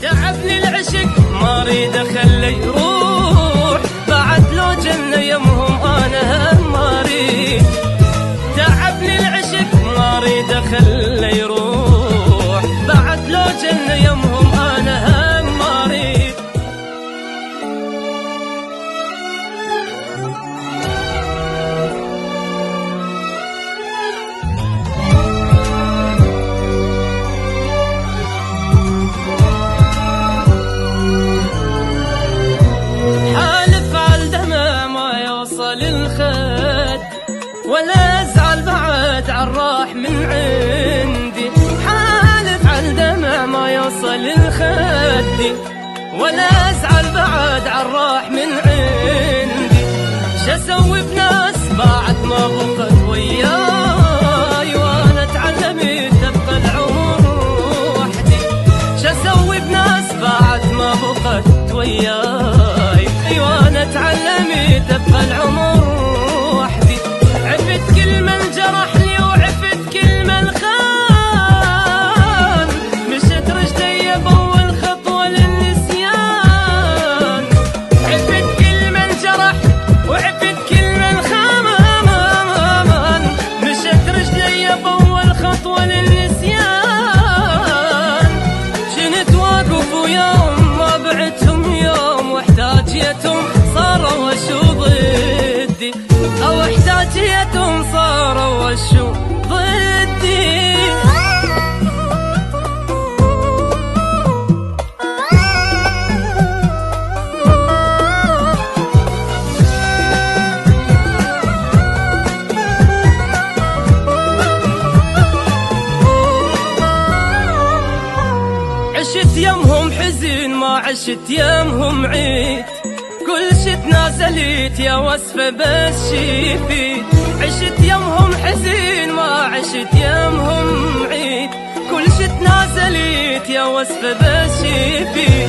تعبني العشق ما اريد اخليه يروح، بعد لو جنة يمهم انا هم ما اريد. تعبني العشق ما اريد اخليه يروح، بعد لو جنة يمهم انا هم ما اريد. ولا ازعل بعد عالراح من عندي، حالف عالدمع ما يوصل الخدي، ولا ازعل بعد عالراح من عندي. شاسوي بناس بعد ما بقت وياي، وانا اتعلمت تبقى العمر وحدي. شاسوي بناس بعد ما بقت وياي، وانا اتعلمت تبقى العمر وحدي. عفت كل من جرحني وعفت كل من خان، مشت رجلي بأول خطوة للنسيان. عفت كل من جرح وعفت كل من خان، مشت رجلي بأول خطوة للنسيان. جنت واقف ويوم ما بعتهم يوم، واحتاجيتهم صاروا وشو ضدي، أو احتاجيتهم صاروا وشو ضدي. عشت يمهم حزين ما عشت يمهم عيد، كل شي تنازلت يا وصفة بس شيفي. عشت يمهم حزين ما عشت يمهم عيد، كل شي تنازلت يا وصفة بس شيفي.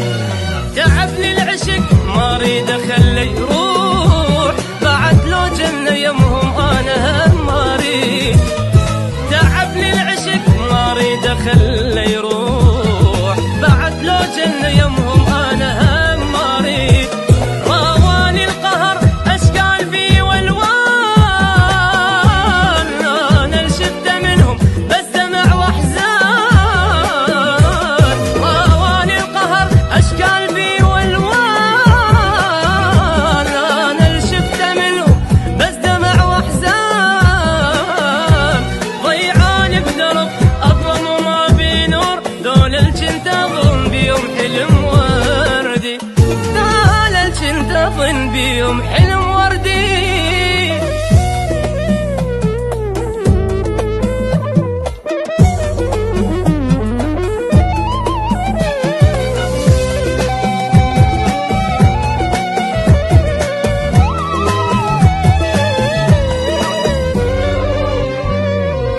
تعبني العشق ما اريد اخليه يروح، بعد لو جنة يمهم انا هم ما اريد. تعبني العشق ما اريد اخليه يروح، بعد لو جنة يمهم انا هم ما اريد. أظن بيوم حلم وردي.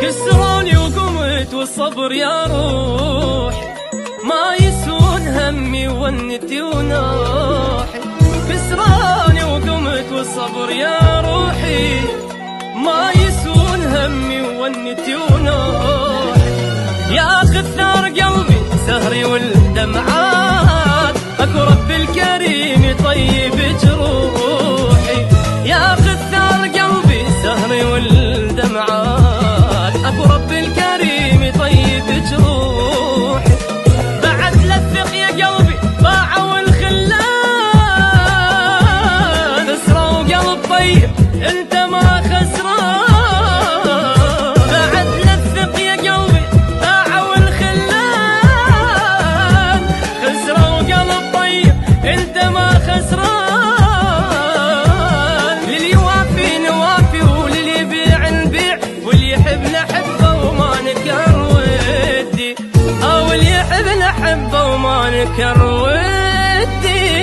كسروني وقمت والصبر يا روح، ما يسون همي ونتي وناحي. كسراني وقمت والصبر يا روحي، ما يسون همي ونتي وناحي. ياخذ ثار قلبي سهري والدمعات، اكو رب الكريم يطيب جروحي. ياخذ ثار قلبي سهري والدمعات، اكو رب الكريم يطيب جروحي. بعد لثق يا قلبي باعوا الخلان، خسروا قلب طيب انت ما خسران. بعد لثق يا قلبي باعوا الخلان، خسروا قلب طيب انت ما خسران. للي يوافي نوافي وللي يبيع نبيع، واللي يحب نحبه وما نكر ودي، او اللي يحب نحبه وما نكر ودي.